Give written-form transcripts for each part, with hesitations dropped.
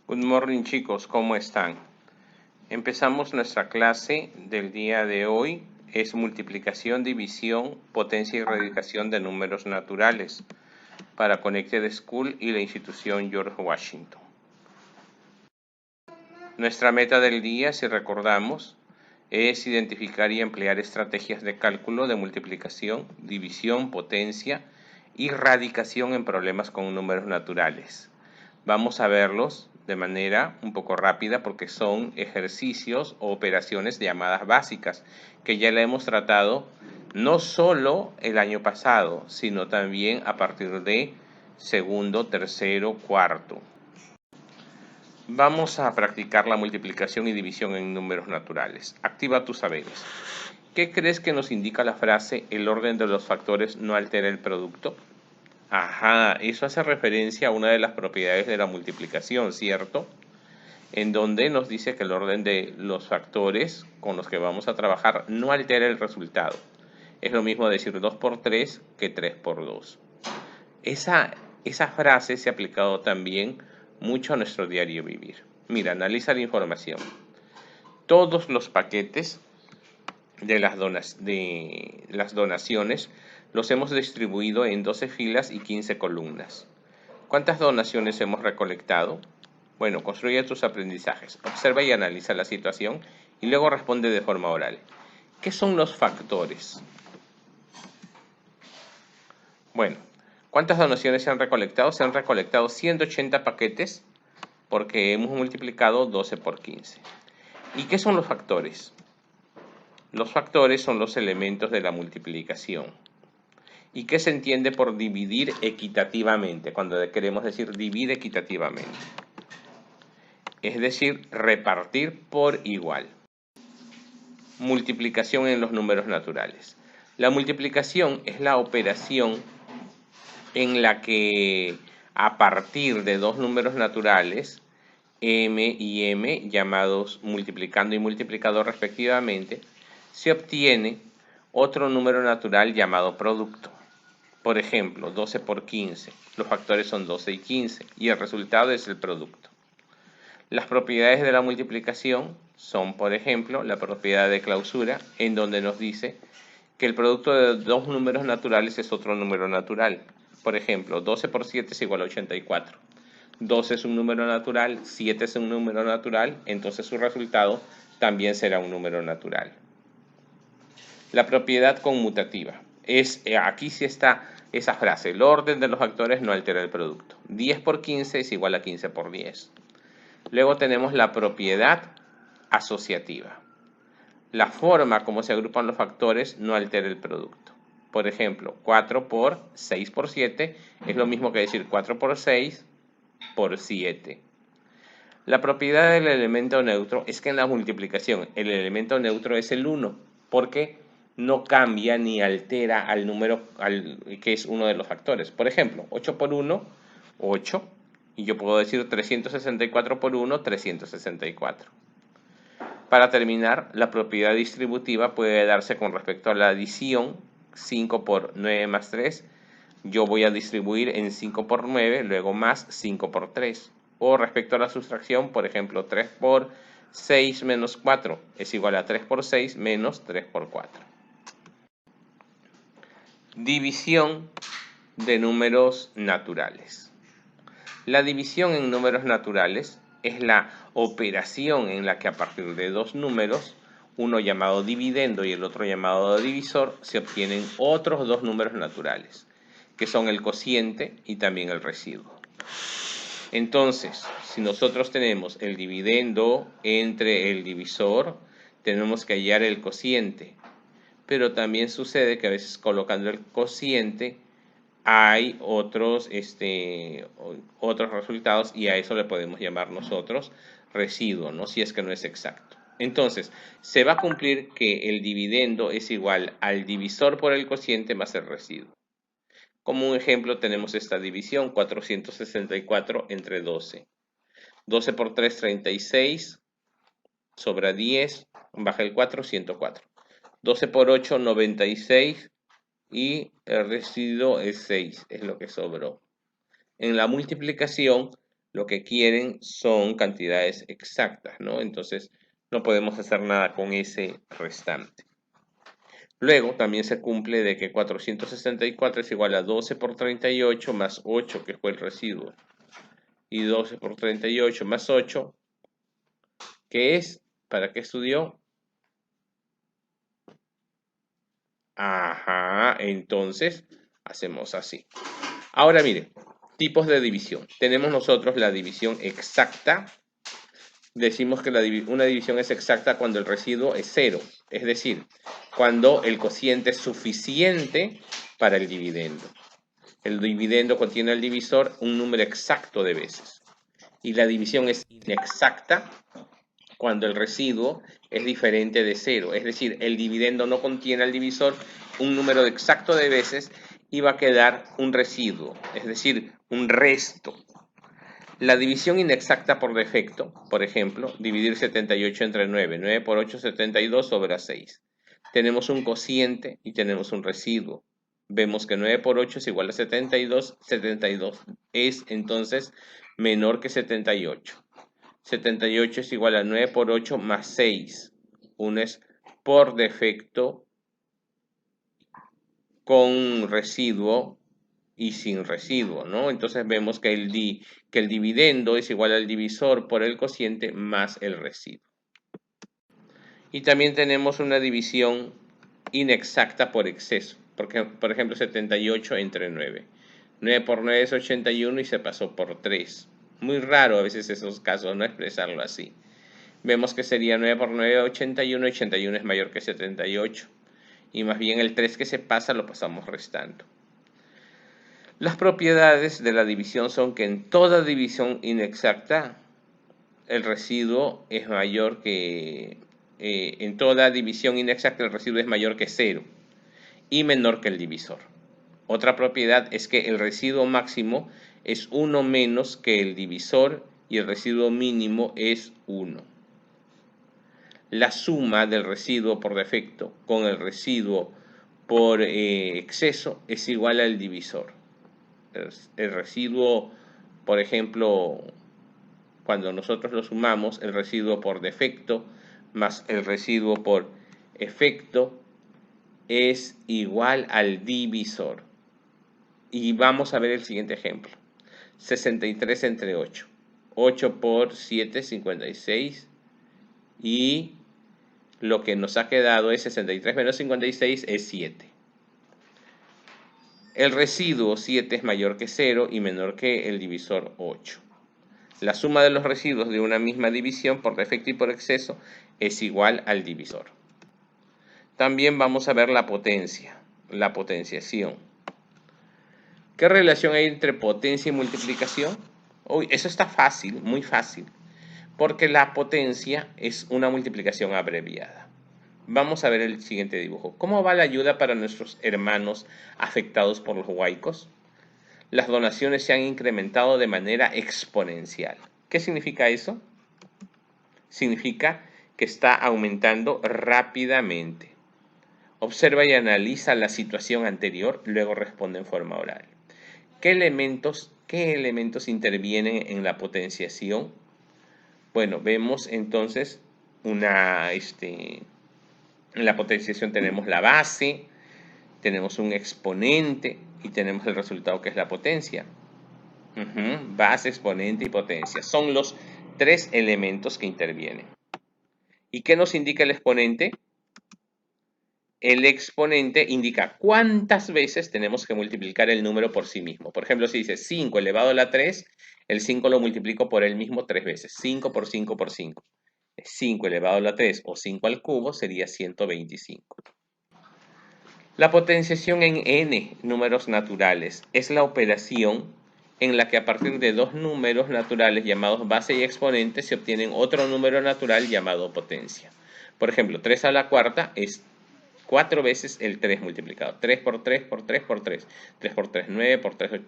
Good morning, chicos, ¿cómo están? Empezamos nuestra clase del día de hoy. Es multiplicación, división, potencia y radicación de números naturales para Connected School y la institución George Washington. Nuestra meta del día, si recordamos, es identificar y emplear estrategias de cálculo de multiplicación, división, potencia y radicación en problemas con números naturales. Vamos a verlos de manera un poco rápida porque son ejercicios o operaciones llamadas básicas que ya la hemos tratado no solo el año pasado, sino también a partir de segundo, tercero, cuarto. Vamos a practicar la multiplicación y división en números naturales. Activa tus saberes. ¿Qué crees que nos indica la frase el orden de los factores no altera el producto? Ajá, eso hace referencia a una de las propiedades de la multiplicación, ¿cierto? En donde nos dice que el orden de los factores con los que vamos a trabajar no altera el resultado. Es lo mismo decir 2 por 3 que 3 por 2. Esa frase se ha aplicado también mucho a nuestro diario vivir. Mira, analiza la información. Todos los paquetes de las donaciones los hemos distribuido en 12 filas y 15 columnas. ¿Cuántas donaciones hemos recolectado? Bueno, construye tus aprendizajes, observa y analiza la situación y luego responde de forma oral. ¿Qué son los factores? Bueno, ¿cuántas donaciones se han recolectado? Se han recolectado 180 paquetes porque hemos multiplicado 12 por 15. ¿Y qué son los factores? Los factores son los elementos de la multiplicación. ¿Y qué se entiende por dividir equitativamente? Cuando queremos decir divide equitativamente. Es decir, repartir por igual. Multiplicación en los números naturales. La multiplicación es la operación en la que a partir de dos números naturales, m y m, llamados multiplicando y multiplicador respectivamente, se obtiene otro número natural llamado producto. Por ejemplo, 12 por 15. Los factores son 12 y 15 y el resultado es el producto. Las propiedades de la multiplicación son, por ejemplo, la propiedad de clausura, en donde nos dice que el producto de dos números naturales es otro número natural. Por ejemplo, 12 por 7 es igual a 84. 12 es un número natural, 7 es un número natural, entonces su resultado también será un número natural. La propiedad conmutativa. Aquí sí está esa frase, el orden de los factores no altera el producto. 10 por 15 es igual a 15 por 10. Luego tenemos la propiedad asociativa. La forma como se agrupan los factores no altera el producto. Por ejemplo, 4 por 6 por 7 es lo mismo que decir 4 por 6 por 7. La propiedad del elemento neutro es que en la multiplicación el elemento neutro es el 1, porque no cambia ni altera al número que es uno de los factores. Por ejemplo, 8 por 1, 8. Y yo puedo decir 364 por 1, 364. Para terminar, la propiedad distributiva puede darse con respecto a la adición. 5 por 9 más 3. Yo voy a distribuir en 5 por 9, luego más 5 por 3. O respecto a la sustracción, por ejemplo, 3 por 6 menos 4 es igual a 3 por 6 menos 3 por 4. División de números naturales. La división en números naturales es la operación en la que a partir de dos números, uno llamado dividendo y el otro llamado divisor, se obtienen otros dos números naturales, que son el cociente y también el residuo. Entonces, si nosotros tenemos el dividendo entre el divisor, tenemos que hallar el cociente. Pero también sucede que a veces colocando el cociente hay otros resultados y a eso le podemos llamar nosotros residuo, ¿no? Si es que no es exacto. Entonces, se va a cumplir que el dividendo es igual al divisor por el cociente más el residuo. Como un ejemplo tenemos esta división, 464 entre 12. 12 por 3, 36, sobra 10, baja el 4, 104. 12 por 8, 96 y el residuo es 6, es lo que sobró. En la multiplicación Lo que quieren son cantidades exactas, ¿no? Entonces, no podemos hacer nada con ese restante. Luego, también se cumple de que 464 es igual a 12 por 38 más 8, que fue el residuo. Y 12 por 38 más 8, ¿qué es? ¿Para qué estudió? Ajá, entonces hacemos así. Ahora miren, tipos de división. Tenemos nosotros la división exacta. Decimos que una división es exacta cuando el residuo es 0. Es decir, cuando el cociente es suficiente para el dividendo. El dividendo contiene al divisor un número exacto de veces. Y la división es inexacta cuando el residuo es diferente de 0. Es decir, el dividendo no contiene al divisor un número exacto de veces y va a quedar un residuo, es decir, un resto. La división inexacta por defecto, por ejemplo, dividir 78 entre 9. 9 por 8, 72 sobre 6. Tenemos un cociente y tenemos un residuo. Vemos que 9 por 8 es igual a 72. 72 es entonces menor que 78. 78 es igual a 9 por 8 más 6. Uno es por defecto con residuo y sin residuo, ¿no? Entonces vemos que el dividendo es igual al divisor por el cociente más el residuo. Y también tenemos una división inexacta por exceso. Porque, por ejemplo, 78 entre 9. 9 por 9 es 81 y se pasó por 3. Muy raro a veces esos casos, no expresarlo así. Vemos que sería 9 por 9, 81. 81 es mayor que 78. Y más bien el 3 que se pasa lo pasamos restando. Las propiedades de la división son que en toda división inexacta el residuo es mayor que... en toda división inexacta el residuo es mayor que 0 y menor que el divisor. Otra propiedad es que el residuo máximo es 1 menos que el divisor y el residuo mínimo es 1. La suma del residuo por defecto con el residuo por exceso es igual al divisor. El residuo, por ejemplo, cuando nosotros lo sumamos, el residuo por defecto más el residuo por efecto es igual al divisor. Y vamos a ver el siguiente ejemplo. 63 entre 8. 8 por 7, 56. Y lo que nos ha quedado es 63 menos 56 es 7. El residuo 7 es mayor que 0 y menor que el divisor 8. La suma de los residuos de una misma división por defecto y por exceso es igual al divisor. También vamos a ver la potencia, la potenciación. ¿Qué relación hay entre potencia y multiplicación? Uy, eso está fácil, muy fácil, porque la potencia es una multiplicación abreviada. Vamos a ver el siguiente dibujo. ¿Cómo va la ayuda para nuestros hermanos afectados por los huaicos? Las donaciones se han incrementado de manera exponencial. ¿Qué significa eso? Significa que está aumentando rápidamente. Observa y analiza la situación anterior, luego responde en forma oral. ¿Qué elementos intervienen en la potenciación? Bueno, vemos entonces en la potenciación tenemos la base, tenemos un exponente y tenemos el resultado que es la potencia. Base, exponente y potencia. Son los tres elementos que intervienen. ¿Y qué nos indica el exponente? El exponente indica cuántas veces tenemos que multiplicar el número por sí mismo. Por ejemplo, si dice 5 elevado a la 3, el 5 lo multiplico por él mismo 3 veces. 5 por 5 por 5. 5 elevado a la 3 o 5 al cubo sería 125. La potenciación en n números naturales es la operación en la que a partir de dos números naturales llamados base y exponente se obtienen otro número natural llamado potencia. Por ejemplo, 3 a la cuarta es 4 veces el 3 multiplicado. 3 por 3 por 3 por 3. 3 por 3, 9, por 3,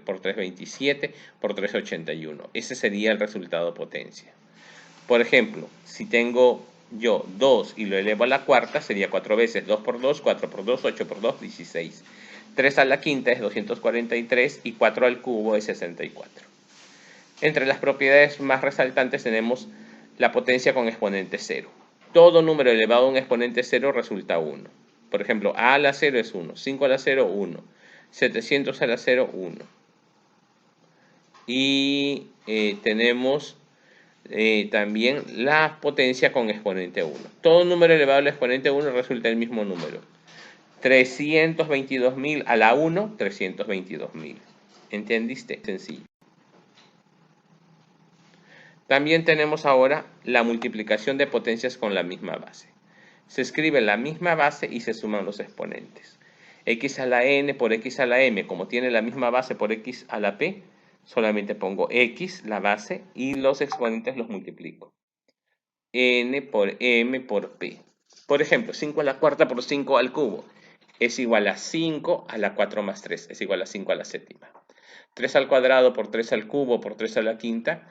por 3 27, por 3, 81. Ese sería el resultado potencia. Por ejemplo, si tengo yo 2 y lo elevo a la cuarta, sería 4 veces. 2 por 2, 4 por 2, 8 por 2, 16. 3 a la quinta es 243 y 4 al cubo es 64. Entre las propiedades más resaltantes tenemos la potencia con exponente 0. Todo número elevado a un exponente 0 resulta 1. Por ejemplo, a la 0 es 1, 5 a la 0, 1, 700 a la 0, 1. Y tenemos también la potencia con exponente 1. Todo número elevado al exponente 1 resulta el mismo número. 322.000 a la 1, 322.000. ¿Entendiste? Sencillo. También tenemos ahora la multiplicación de potencias con la misma base. Se escribe la misma base y se suman los exponentes. X a la n por x a la m, como tiene la misma base por x a la p, solamente pongo x, la base, y los exponentes los multiplico. N por m por p. Por ejemplo, 5 a la cuarta por 5 al cubo es igual a 5 a la 4 más 3, es igual a 5 a la séptima. 3 al cuadrado por 3 al cubo por 3 a la quinta,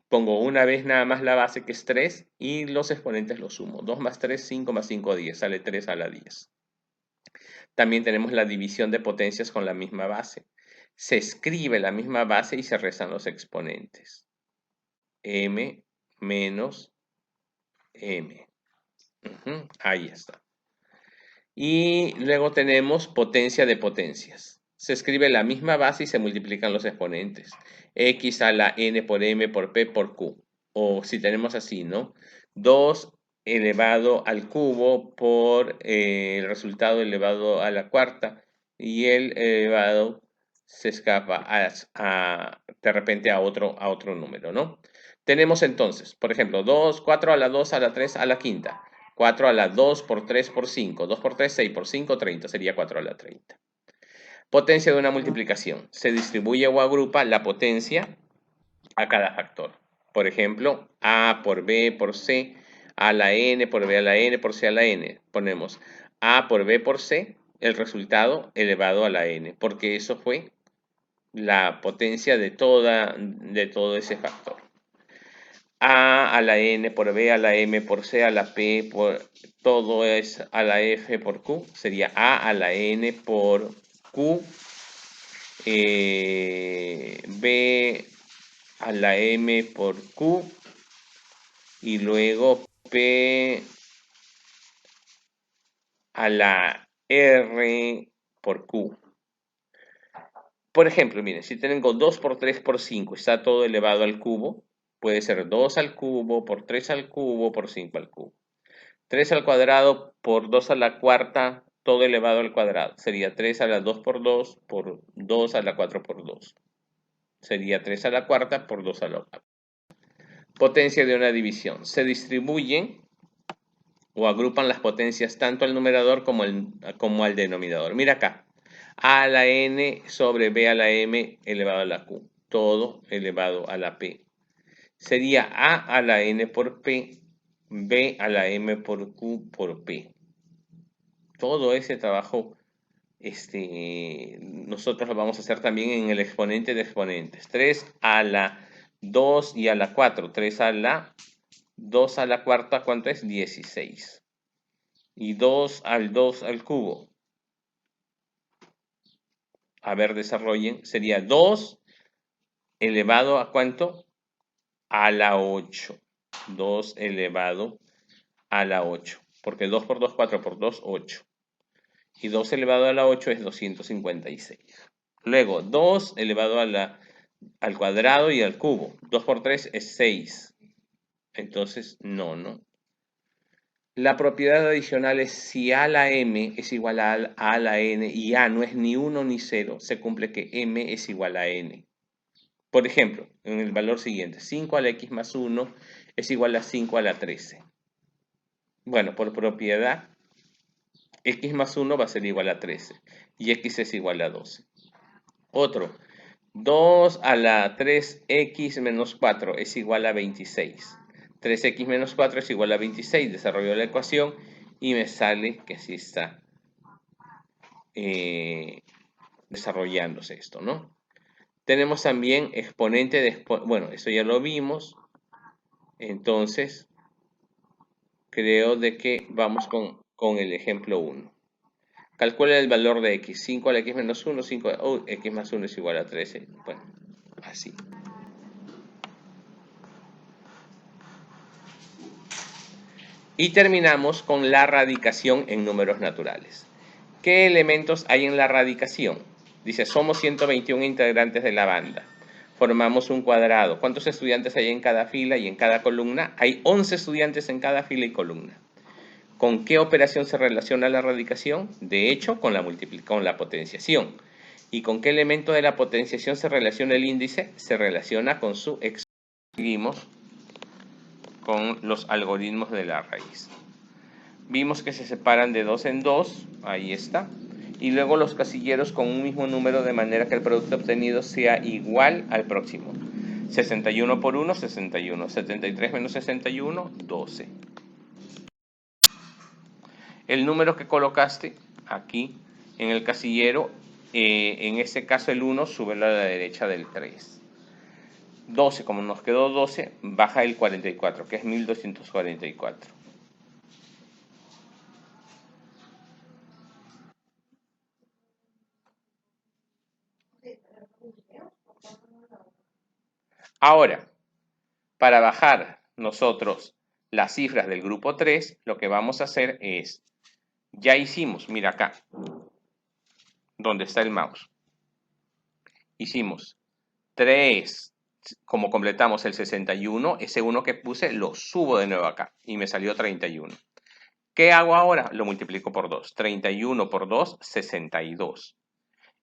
pongo una vez nada más la base, que es 3, y los exponentes los sumo. 2 más 3, 5 más 5, 10. Sale 3 a la 10. También tenemos la división de potencias con la misma base. Se escribe la misma base y se restan los exponentes. M menos M. Ahí está. Y luego tenemos potencia de potencias. Se escribe la misma base y se multiplican los exponentes. X a la n por m por p por q. O si tenemos así, ¿no? 2 elevado al cubo por el resultado elevado a la cuarta. Y el elevado se escapa de repente a otro número, ¿no? Tenemos entonces, por ejemplo, 2, 4 a la 2 a la 3 a la quinta. 4 a la 2 por 3 por 5. 2 por 3, 6 por 5, 30. Sería 4 a la 30. Potencia de una multiplicación. Se distribuye o agrupa la potencia a cada factor. Por ejemplo, A por B por C a la N por B a la N por C a la N. Ponemos A por B por C, el resultado elevado a la N, porque eso fue la potencia de todo ese factor. A la N por B a la M por C a la P por todo es a la F por Q. Sería A la N por Q, B a la M por Q y luego P a la R por Q. Por ejemplo, miren, si tengo 2 por 3 por 5, está todo elevado al cubo. Puede ser 2 al cubo por 3 al cubo por 5 al cubo. 3 al cuadrado por 2 a la cuarta, todo elevado al cuadrado. Sería 3 a la 2 por 2 a la 4 por 2. Sería 3 a la cuarta por 2 a la octava. Potencia de una división. Se distribuyen o agrupan las potencias tanto al numerador como al denominador. Mira acá. A a la n sobre b a la m elevado a la q. Todo elevado a la p. Sería a la n por p, b a la m por q por p. Todo ese trabajo nosotros lo vamos a hacer también en el exponente de exponentes. 3 a la 2 y a la 4. 3 a la 2 a la cuarta, ¿cuánto es? 16. Y 2 al 2 al cubo. A ver, desarrollen. Sería 2 elevado a ¿cuánto? A la 8. 2 elevado a la 8. Porque 2 por 2, 4 por 2, 8. Y 2 elevado a la 8 es 256. Luego, 2 elevado al cuadrado y al cubo. 2 por 3 es 6. Entonces, no. La propiedad adicional es si a la m es igual a la n y a no es ni 1 ni 0, se cumple que m es igual a n. Por ejemplo, en el valor siguiente, 5 a la x más 1 es igual a 5 a la 13. Bueno, por propiedad, x más 1 va a ser igual a 13 y x es igual a 12. Otro, 2 a la 3x menos 4 es igual a 26. 3x menos 4 es igual a 26. Desarrollo la ecuación y me sale que así está desarrollándose esto, ¿no? Tenemos también exponente de bueno, eso ya lo vimos. Entonces, creo de que vamos con el ejemplo 1. Calcula el valor de x. 5 a la x menos 1, 5 x más 1 es igual a 13. Bueno, así. Y terminamos con la radicación en números naturales. ¿Qué elementos hay en la radicación? Dice, somos 121 integrantes de la banda. Formamos un cuadrado. ¿Cuántos estudiantes hay en cada fila y en cada columna? Hay 11 estudiantes en cada fila y columna. ¿Con qué operación se relaciona la radicación? De hecho, con la potenciación. ¿Y con qué elemento de la potenciación se relaciona el índice? Se relaciona con su exponente. Seguimos con los algoritmos de la raíz. Vimos que se separan de 2 en 2, ahí está. Y luego los casilleros con un mismo número de manera que el producto obtenido sea igual al próximo. 61 por 1, 61. 73 menos 61, 12. El número que colocaste aquí en el casillero, en este caso el 1, súbelo a la derecha del 3. 12, como nos quedó 12, baja el 44, que es 1244. Ahora, para bajar nosotros las cifras del grupo 3, lo que vamos a hacer es, ya hicimos, mira acá, donde está el mouse. Hicimos 3, como completamos el 61, ese 1 que puse lo subo de nuevo acá y me salió 31. ¿Qué hago ahora? Lo multiplico por 2. 31 por 2, 62.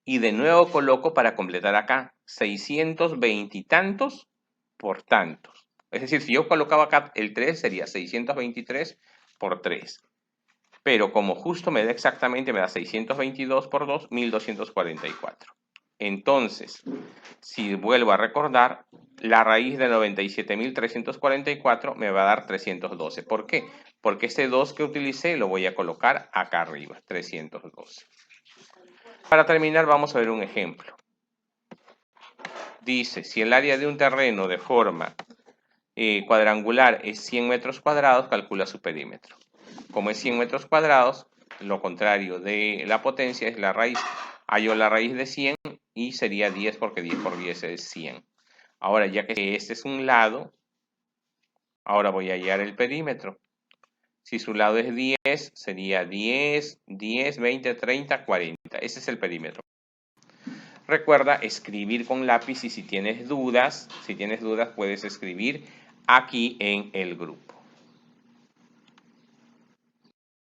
Y de nuevo coloco para completar acá 620 y tantos por tantos. Es decir, si yo colocaba acá el 3 sería 623 por 3. Pero como justo me da exactamente, me da 622 por 2, 1244. Entonces, si vuelvo a recordar, la raíz de 97.344 me va a dar 312. ¿Por qué? Porque ese 2 que utilicé lo voy a colocar acá arriba, 312. Para terminar, vamos a ver un ejemplo. Dice, si el área de un terreno de forma cuadrangular es 100 metros cuadrados, calcula su perímetro. Como es 100 metros cuadrados, lo contrario de la potencia es la raíz. Hallo la raíz de 100 y sería 10 porque 10 por 10 es 100. Ahora, ya que este es un lado, ahora voy a hallar el perímetro. Si su lado es 10, sería 10, 10, 20, 30, 40. Ese es el perímetro. Recuerda escribir con lápiz y si tienes dudas puedes escribir aquí en el grupo.